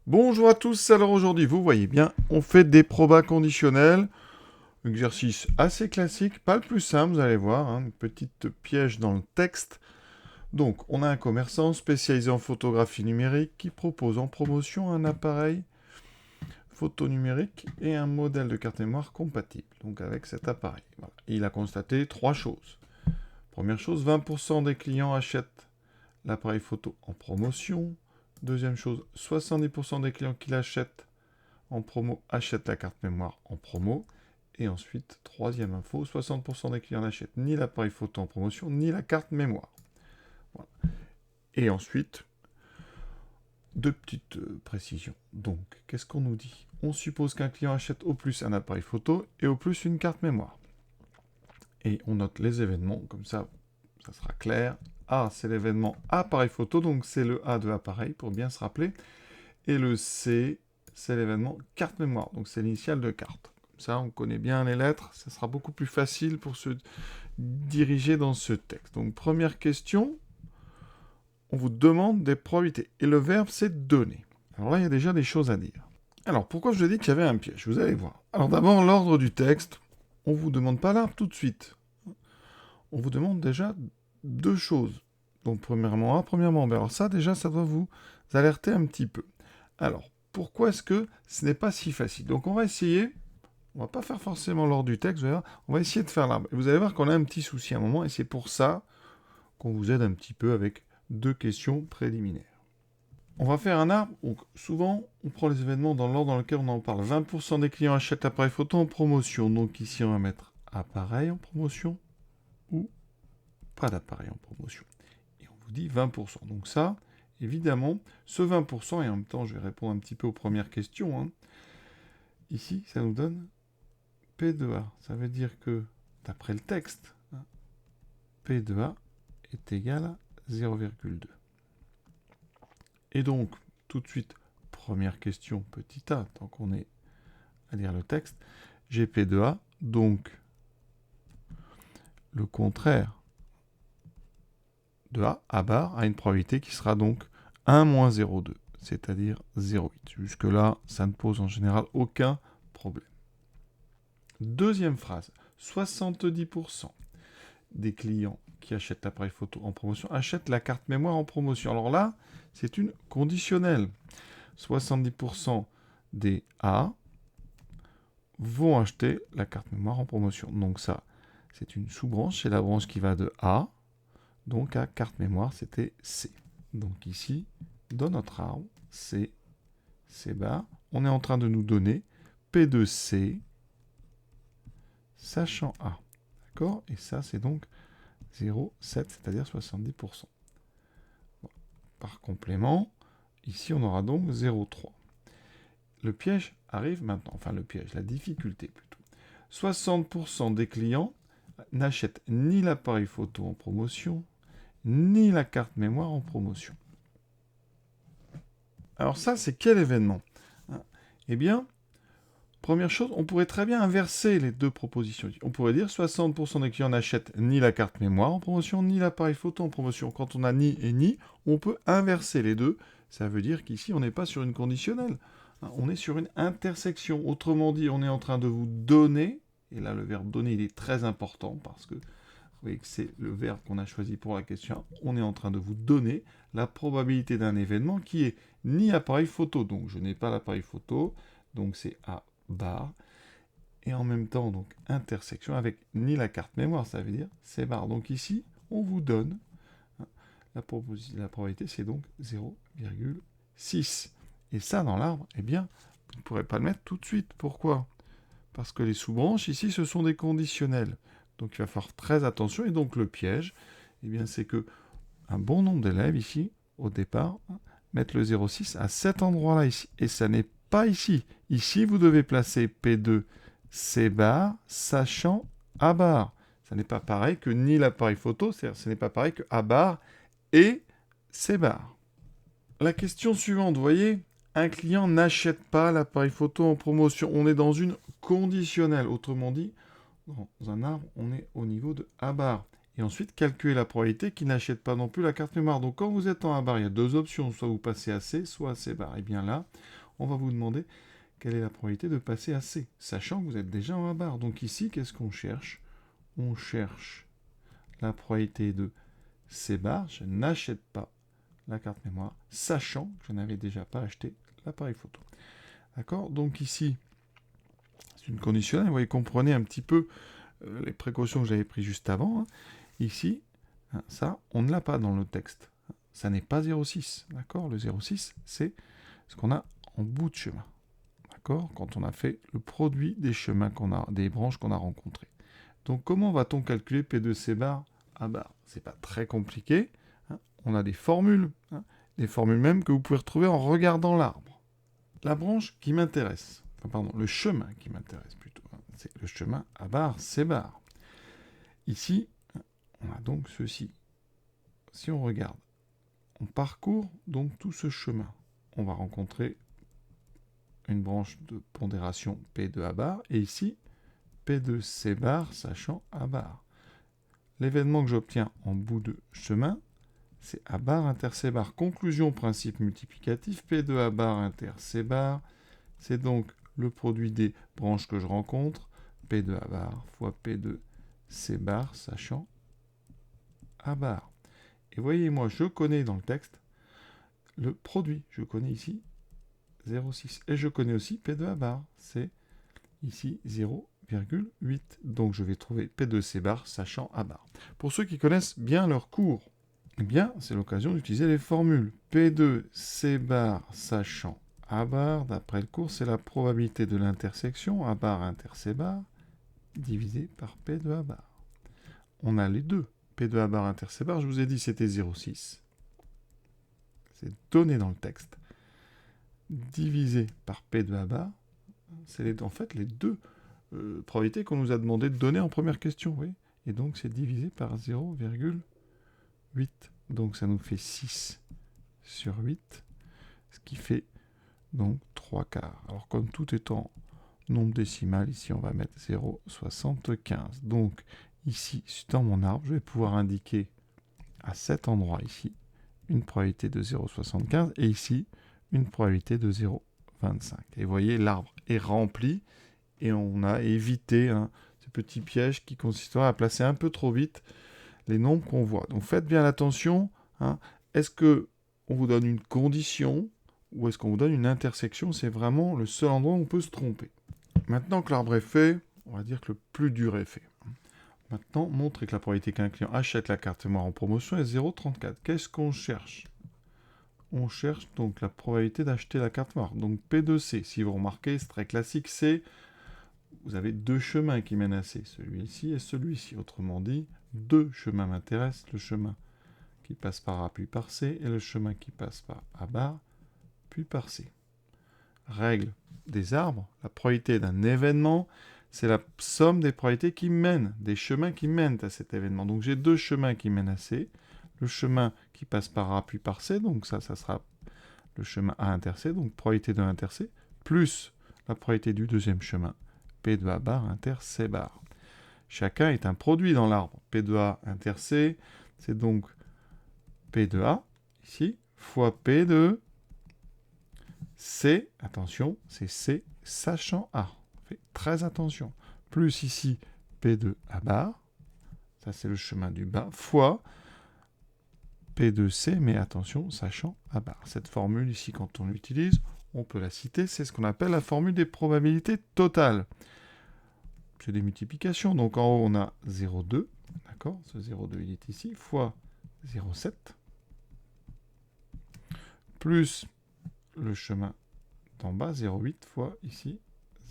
Bonjour à tous, alors aujourd'hui, vous voyez bien, on fait des probas conditionnels. Exercice assez classique, pas le plus simple, vous allez voir, hein, une petite piège dans le texte. Donc, on a un commerçant spécialisé en photographie numérique qui propose en promotion un appareil photo numérique et un modèle de carte mémoire compatible, donc avec cet appareil. Voilà. Et il a constaté trois choses. Première chose, 20% des clients achètent l'appareil photo en promotion. Deuxième chose, 70% des clients qui l'achètent en promo achètent la carte mémoire en promo. Et ensuite, troisième info, 60% des clients n'achètent ni l'appareil photo en promotion, ni la carte mémoire. Voilà. Et ensuite, deux petites précisions. Donc, qu'est-ce qu'on nous dit? On suppose qu'un client achète au plus un appareil photo et au plus une carte mémoire. Et on note les événements, comme ça sera clair. A, c'est l'événement appareil photo, donc c'est le A de appareil, pour bien se rappeler. Et le C, c'est l'événement carte mémoire, donc c'est l'initiale de carte. Comme ça, on connaît bien les lettres, ça sera beaucoup plus facile pour se diriger dans ce texte. Donc, première question, on vous demande des probabilités. Et le verbe, c'est donner. Alors là, il y a déjà des choses à dire. Alors, pourquoi je vous ai dit qu'il y avait un piège? Vous allez voir. Alors d'abord, l'ordre du texte. On ne vous demande pas l'arbre tout de suite. On vous demande déjà deux choses. Donc, premièrement A, premièrement B. Alors ça, déjà, ça doit vous alerter un petit peu. Alors, pourquoi est-ce que ce n'est pas si facile? Donc, on va essayer. On va pas faire forcément l'ordre du texte, vous allez voir. On va essayer de faire l'arbre. Et vous allez voir qu'on a un petit souci à un moment, et c'est pour ça qu'on vous aide un petit peu avec deux questions préliminaires. On va faire un arbre. Donc, souvent, on prend les événements dans l'ordre dans lequel on en parle. 20% des clients achètent l'appareil photo en promotion. Donc ici, on va mettre appareil en promotion ou pas d'appareil en promotion. Et on vous dit 20%. Donc ça, évidemment, ce 20%, et en même temps, je vais répondre un petit peu aux premières questions. Hein. Ici, ça nous donne P de A. Ça veut dire que, d'après le texte, hein, P de A est égal à 0,2. Et donc, tout de suite, première question, petit a, tant qu'on est à lire le texte, j'ai P de A, donc le contraire de A bar, a une probabilité qui sera donc 1 moins 0,2, c'est-à-dire 0,8. Jusque-là, ça ne pose en général aucun problème. Deuxième phrase, 70% des clients qui achètent l'appareil photo en promotion achètent la carte mémoire en promotion. Alors là, c'est une conditionnelle. 70% des A vont acheter la carte mémoire en promotion. Donc ça, c'est une sous-branche, c'est la branche qui va de A, donc à carte mémoire, c'était C. Donc ici, dans notre arbre, C, C bar, on est en train de nous donner P de C, sachant A. D'accord? Et ça, c'est donc 0,7, c'est-à-dire 70%. Bon. Par complément, ici, on aura donc 0,3. Le piège arrive maintenant, enfin le piège, la difficulté plutôt. 60% des clients n'achètent ni l'appareil photo en promotion, ni la carte mémoire en promotion. Alors ça, c'est quel événement? Eh bien, première chose, on pourrait très bien inverser les deux propositions. On pourrait dire 60% des clients n'achètent ni la carte mémoire en promotion, ni l'appareil photo en promotion. Quand on a ni et ni, on peut inverser les deux. Ça veut dire qu'ici, on n'est pas sur une conditionnelle. On est sur une intersection. Autrement dit, on est en train de vous donner, et là le verbe donner il est très important parce que vous voyez que c'est le verbe qu'on a choisi pour la question. On est en train de vous donner la probabilité d'un événement qui est ni appareil photo, donc je n'ai pas l'appareil photo, donc c'est A bar, et en même temps donc intersection avec ni la carte mémoire, ça veut dire C bar. Donc ici, on vous donne la probabilité, c'est donc 0,6. Et ça, dans l'arbre, eh bien, vous ne pourrez pas le mettre tout de suite. Pourquoi? Parce que les sous-branches, ici, ce sont des conditionnels. Donc il va faire très attention. Et donc le piège, eh bien, c'est que un bon nombre d'élèves, ici, au départ, mettent le 0,6 à cet endroit-là, ici. Et ça n'est pas ici. Ici, vous devez placer P2 C bar, sachant A bar. Ça n'est pas pareil que ni l'appareil photo, c'est-à-dire ce n'est pas pareil que A bar et C bar. La question suivante, vous voyez, un client n'achète pas l'appareil photo en promotion. On est dans une conditionnelle. Autrement dit, dans un arbre, on est au niveau de A bar. Et ensuite, calculer la probabilité qu'il n'achète pas non plus la carte mémoire. Donc quand vous êtes en A bar, il y a deux options. Soit vous passez à C, soit à C bar. Et bien là, on va vous demander quelle est la probabilité de passer à C, sachant que vous êtes déjà en A bar. Donc ici, qu'est-ce qu'on cherche? On cherche la probabilité de C bar. Je n'achète pas la carte mémoire, sachant que je n'avais déjà pas acheté l'appareil photo. D'accord? Donc ici, c'est une conditionnelle. Vous voyez, comprenez un petit peu les précautions que j'avais prises juste avant. Hein. Ici, hein, ça, on ne l'a pas dans le texte. Ça n'est pas 0,6. D'accord? Le 0,6, c'est ce qu'on a en bout de chemin. D'accord? Quand on a fait le produit des chemins des branches qu'on a rencontrées. Donc, comment va-t-on calculer P2C bar A bar? C'est pas très compliqué. Hein. On a des formules. Hein. Des formules même que vous pouvez retrouver en regardant l'arbre. La branche qui m'intéresse. Enfin, pardon, le chemin qui m'intéresse plutôt. Hein. C'est le chemin A bar, C bar. Ici, on a donc ceci. Si on regarde, on parcourt donc tout ce chemin. On va rencontrer une branche de pondération P de A bar, et ici, P de C bar, sachant A bar. L'événement que j'obtiens en bout de chemin, c'est A bar inter C bar. Conclusion, principe multiplicatif, P de A bar inter C bar, c'est donc le produit des branches que je rencontre, P de A bar fois P de C bar, sachant A bar. Et voyez, moi, je connais dans le texte le produit. Je connais ici 0,6. Et je connais aussi P de A bar. C'est ici 0,8. Donc, je vais trouver P de C bar, sachant A bar. Pour ceux qui connaissent bien leur cours, eh bien, c'est l'occasion d'utiliser les formules. P de C bar, sachant A bar, d'après le cours, c'est la probabilité de l'intersection A bar inter C bar, divisé par P de A bar. On a les deux. P de A bar inter C bar, je vous ai dit, c'était 0,6. C'est donné dans le texte. Divisé par P de A bar, c'est en fait les deux probabilités qu'on nous a demandé de donner en première question. Oui. Et donc, c'est divisé par 0,8. Donc, ça nous fait 6 sur 8, ce qui fait donc 3 quarts. Alors, comme tout est en nombre décimal, ici, on va mettre 0,75. Donc, ici, dans mon arbre, je vais pouvoir indiquer à cet endroit ici une probabilité de 0,75 et ici une probabilité de 0,25. Et vous voyez, l'arbre est rempli et on a évité ce petit piège qui consisterait à placer un peu trop vite les nombres qu'on voit. Donc faites bien attention. Hein. Est-ce qu'on vous donne une condition ou est-ce qu'on vous donne une intersection? C'est vraiment le seul endroit où on peut se tromper. Maintenant que l'arbre est fait, on va dire que le plus dur est fait. Maintenant, montrer que la probabilité qu'un client achète la carte mémoire en promotion est 0,34. Qu'est-ce qu'on cherche? On cherche donc la probabilité d'acheter la carte mémoire. Donc P2C, si vous remarquez, c'est très classique, c'est vous avez deux chemins qui mènent à C, celui-ci et celui-ci. Autrement dit, deux chemins m'intéressent, le chemin qui passe par A puis par C et le chemin qui passe par A bar puis par C. Règle des arbres, la probabilité d'un événement, c'est la somme des probabilités qui mènent, des chemins qui mènent à cet événement. Donc j'ai deux chemins qui mènent à C, le chemin qui passe par A puis par C, donc ça sera le chemin A inter C, donc probabilité de A inter C, plus la probabilité du deuxième chemin, P de A bar inter C bar. Chacun est un produit dans l'arbre. P de A inter C, c'est donc P de A, ici, fois P de C, attention, c'est C sachant A. Faites très attention. Plus ici, P de A bar, ça c'est le chemin du bas, fois P de C, mais attention, sachant A bar. Cette formule ici, quand on l'utilise, on peut la citer, c'est ce qu'on appelle la formule des probabilités totales. C'est des multiplications, donc en haut on a 0,2, d'accord, ce 0,2 il est ici, fois 0,7, plus le chemin d'en bas, 0,8 fois ici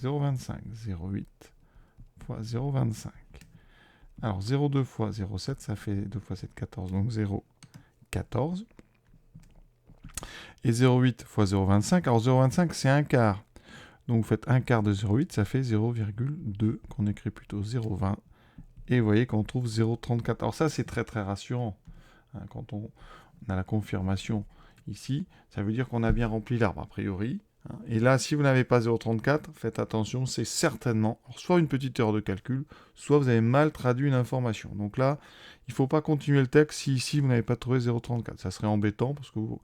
0,25. 0,8 fois 0,25. Alors 0,2 fois 0,7, ça fait 2 fois 7, 14. Donc 0,14. Et 0,8 fois 0,25. Alors 0,25, c'est un quart. Donc vous faites un quart de 0,8, ça fait 0,2, qu'on écrit plutôt 0,20. Et vous voyez qu'on trouve 0,34. Alors ça, c'est très très rassurant. Quand on a la confirmation ici, ça veut dire qu'on a bien rempli l'arbre a priori. Et là, si vous n'avez pas 0,34, faites attention, c'est certainement soit une petite erreur de calcul, soit vous avez mal traduit une information. Donc là, il ne faut pas continuer le texte si ici vous n'avez pas trouvé 0,34. Ça serait embêtant parce que vous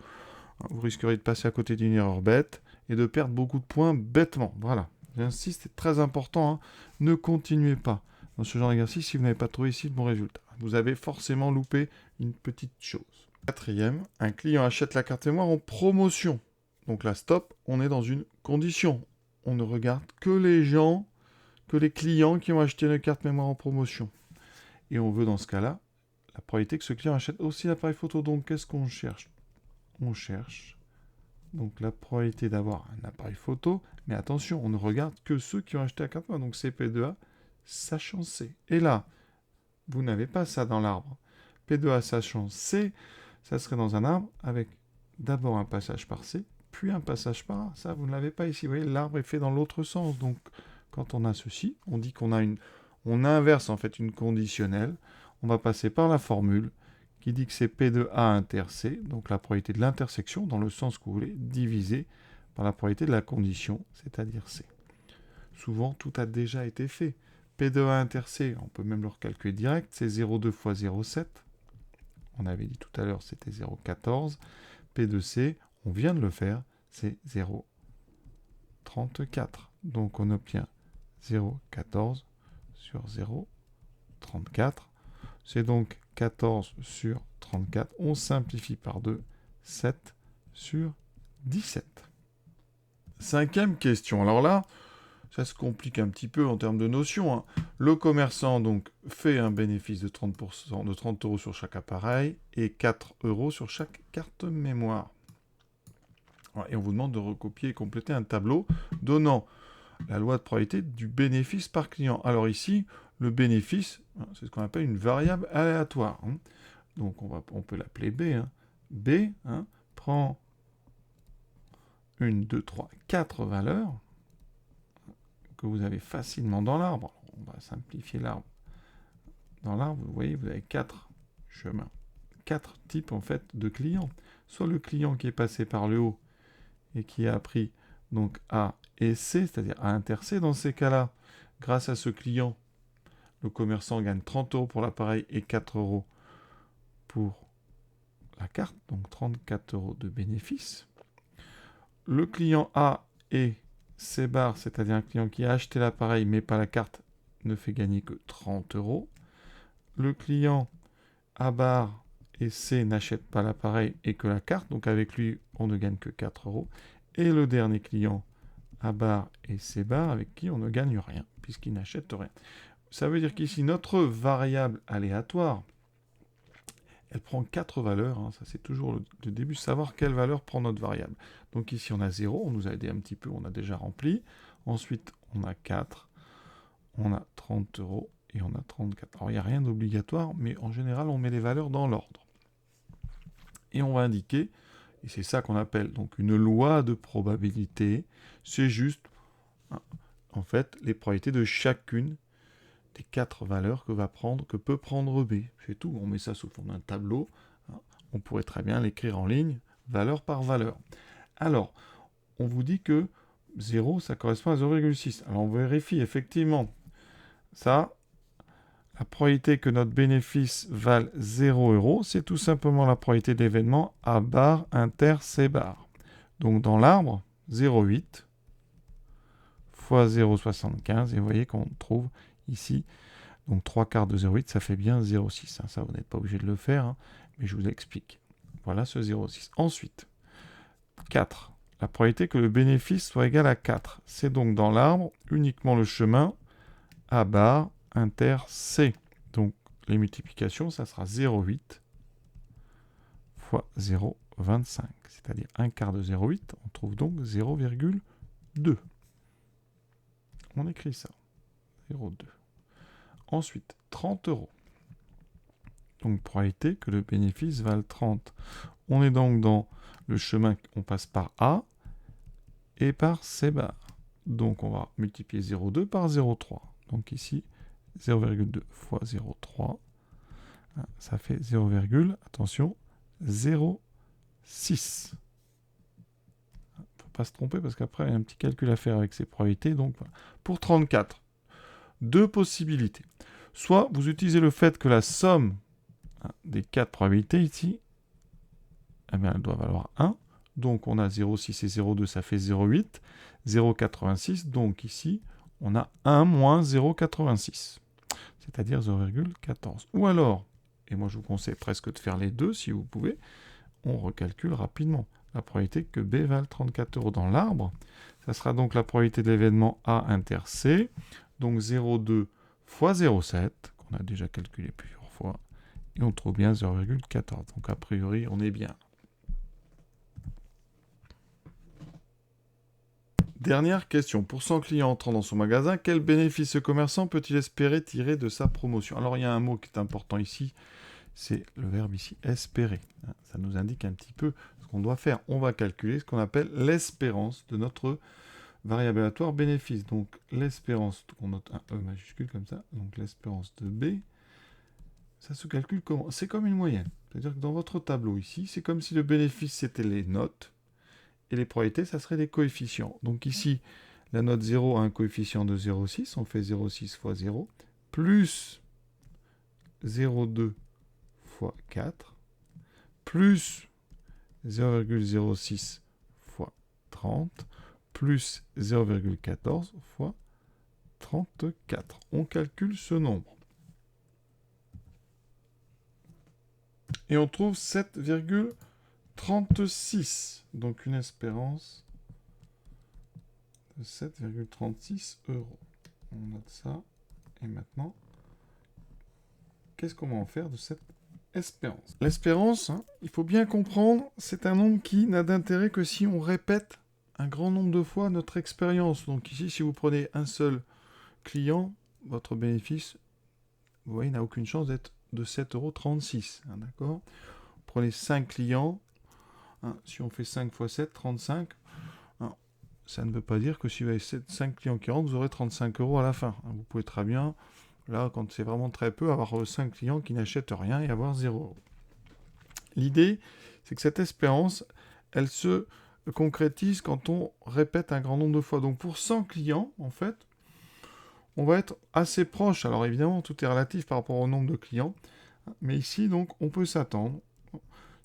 risqueriez de passer à côté d'une erreur bête et de perdre beaucoup de points bêtement. Voilà, j'insiste, c'est très important, hein. Ne continuez pas dans ce genre d'exercice si vous n'avez pas trouvé ici le bon résultat. Vous avez forcément loupé une petite chose. Quatrième, un client achète la carte mémoire en promotion. Donc là, stop, on est dans une condition. On ne regarde que les clients qui ont acheté une carte mémoire en promotion. Et on veut dans ce cas-là la probabilité que ce client achète aussi l'appareil photo. Donc qu'est-ce qu'on cherche? On cherche donc la probabilité d'avoir un appareil photo. Mais attention, on ne regarde que ceux qui ont acheté la carte mémoire. Donc c'est P2A, sachant C. Et là, vous n'avez pas ça dans l'arbre. P2A, sachant C, ça serait dans un arbre avec d'abord un passage par C, puis un passage par A. Ça, vous ne l'avez pas ici. Vous voyez, l'arbre est fait dans l'autre sens. Donc, quand on a ceci, on dit qu'on a on inverse en fait une conditionnelle. On va passer par la formule qui dit que c'est P de A inter C, donc la probabilité de l'intersection, dans le sens que vous voulez, divisé par la probabilité de la condition, c'est-à-dire C. Souvent, tout a déjà été fait. P de A inter C, on peut même le recalculer direct, c'est 0,2 fois 0,7. On avait dit tout à l'heure, c'était 0,14. P de C, on vient de le faire, c'est 0,34. Donc on obtient 0,14 sur 0,34. C'est donc 14 sur 34. On simplifie par 2, 7 sur 17. Cinquième question. Alors là, ça se complique un petit peu en termes de notions, hein. Le commerçant donc fait un bénéfice de 30%, de 30 € sur chaque appareil et 4 € sur chaque carte mémoire. Et on vous demande de recopier et compléter un tableau donnant la loi de probabilité du bénéfice par client. Alors ici, le bénéfice, c'est ce qu'on appelle une variable aléatoire, hein. Donc on peut l'appeler B. Hein. B prend 1, 2, 3, 4 valeurs que vous avez facilement dans l'arbre. On va simplifier l'arbre. Dans l'arbre, vous voyez, vous avez 4 chemins. 4 types en fait de clients. Soit le client qui est passé par le haut et qui a pris donc A et C, c'est-à-dire A inter C. Dans ces cas-là, grâce à ce client, le commerçant gagne 30 € pour l'appareil et 4 € pour la carte, donc 34 € de bénéfice. Le client A et C bar, c'est-à-dire un client qui a acheté l'appareil mais pas la carte, ne fait gagner que 30 €. Le client A bar et C n'achètent pas l'appareil et que la carte, donc avec lui, on ne gagne que 4 €. Et le dernier client, A bar et C bar, avec qui on ne gagne rien, puisqu'il n'achète rien. Ça veut dire qu'ici, notre variable aléatoire, elle prend 4 valeurs. Hein, ça, c'est toujours le début, savoir quelle valeur prend notre variable. Donc ici, on a 0, on nous a aidé un petit peu, on a déjà rempli. Ensuite, on a 4, on a 30 € et on a 34. Alors, il n'y a rien d'obligatoire, mais en général, on met les valeurs dans l'ordre. Et on va indiquer, et c'est ça qu'on appelle donc une loi de probabilité, c'est juste, en fait, les probabilités de chacune des 4 valeurs que peut prendre B. C'est tout, on met ça sous forme d'un tableau. On pourrait très bien l'écrire en ligne, valeur par valeur. Alors, on vous dit que 0, ça correspond à 0,6. Alors, on vérifie effectivement ça. La probabilité que notre bénéfice vale 0 €, c'est tout simplement la probabilité de l'événement A bar inter C bar. Donc, dans l'arbre, 0,8 fois 0,75. Et vous voyez qu'on trouve ici, donc 3/4 de 0,8, ça fait bien 0,6. Ça, vous n'êtes pas obligé de le faire, mais je vous explique. Voilà ce 0,6. Ensuite, 4. La probabilité que le bénéfice soit égal à 4. C'est donc dans l'arbre uniquement le chemin A bar inter C. Donc, les multiplications, ça sera 0,8 fois 0,25. C'est-à-dire 1/4 de 0,8. On trouve donc 0,2. On écrit ça. 0,2. Ensuite, 30 €. Donc, probabilité que le bénéfice vale 30. On est donc dans le chemin, on passe par A et par C bar. Donc, on va multiplier 0,2 par 0,3. Donc, ici, 0,2 fois 0,3. Ça fait 0, attention, 0,6. pas se tromper parce qu'après, il y a un petit calcul à faire avec ces probabilités. Donc, voilà. Pour 34, deux possibilités. Soit vous utilisez le fait que la somme des 4 probabilités ici, eh bien, elle doit valoir 1. Donc, on a 0,6 et 0,2, ça fait 0,8. 0,86, donc ici, on a 1 moins 0,86, c'est-à-dire 0,14. Ou alors, et moi je vous conseille presque de faire les deux si vous pouvez, on recalcule rapidement. La probabilité que B vale 34 € dans l'arbre, ça sera donc la probabilité de l'événement A inter C, donc 0,2 fois 0,7, qu'on a déjà calculé plusieurs fois, et on trouve bien 0,14. Donc a priori, on est bien. Dernière question. Pour 100 clients entrant dans son magasin, quel bénéfice ce commerçant peut-il espérer tirer de sa promotion? Alors, il y a un mot qui est important ici, c'est le verbe ici, espérer. Ça nous indique un petit peu ce qu'on doit faire. On va calculer ce qu'on appelle l'espérance de notre variable aléatoire bénéfice. Donc, l'espérance, on note un E majuscule comme ça, donc l'espérance de B, ça se calcule comment? C'est comme une moyenne. C'est-à-dire que dans votre tableau ici, c'est comme si le bénéfice, c'était les notes, et les probabilités, ça serait les coefficients. Donc ici, la note 0 a un coefficient de 0,6, on fait 0,6 fois 0, plus 0,2 fois 4, plus 0,06 fois 30, plus 0,14 fois 34. On calcule ce nombre. Et on trouve 7,36. Donc une espérance de 7,36 €. On note ça. Et maintenant, qu'est-ce qu'on va en faire de cette espérance? L'espérance, il faut bien comprendre, c'est un nombre qui n'a d'intérêt que si on répète un grand nombre de fois notre expérience. Donc ici, si vous prenez un seul client, votre bénéfice, vous voyez, n'a aucune chance d'être de 7,36 €. D'accord? Prenez 5 clients. Si on fait 5 fois 7, 35. Ça ne veut pas dire que si vous avez 5 clients qui rentrent, vous aurez 35 € à la fin. Vous pouvez très bien, là, quand c'est vraiment très peu, avoir 5 clients qui n'achètent rien et avoir 0 €. L'idée, c'est que cette espérance, elle se concrétise quand on répète un grand nombre de fois. Donc pour 100 clients, en fait, on va être assez proche. Alors évidemment, tout est relatif par rapport au nombre de clients. Mais ici, donc, on peut s'attendre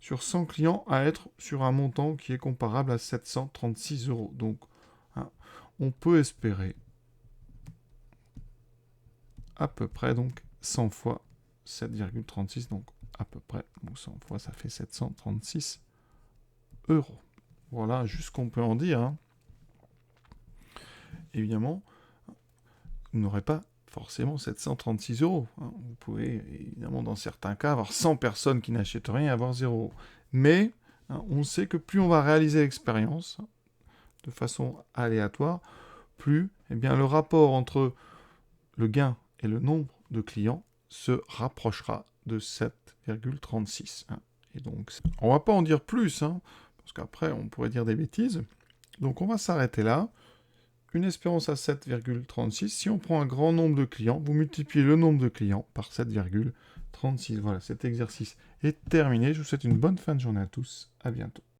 sur 100 clients à être sur un montant qui est comparable à 736 €. Donc, on peut espérer à peu près donc 100 fois 7,36, donc à peu près, donc 100 fois ça fait 736 €. Voilà, juste ce qu'on peut en dire. Évidemment, vous n'aurez pas forcément 736 €. Vous pouvez, évidemment, dans certains cas, avoir 100 personnes qui n'achètent rien et avoir 0 €. Mais, on sait que plus on va réaliser l'expérience, de façon aléatoire, plus le rapport entre le gain et le nombre de clients se rapprochera de 7,36. Et donc, on ne va pas en dire plus, parce qu'après, on pourrait dire des bêtises. Donc, on va s'arrêter là. Une espérance à 7,36. Si on prend un grand nombre de clients, vous multipliez le nombre de clients par 7,36. Voilà, cet exercice est terminé. Je vous souhaite une bonne fin de journée à tous. À bientôt.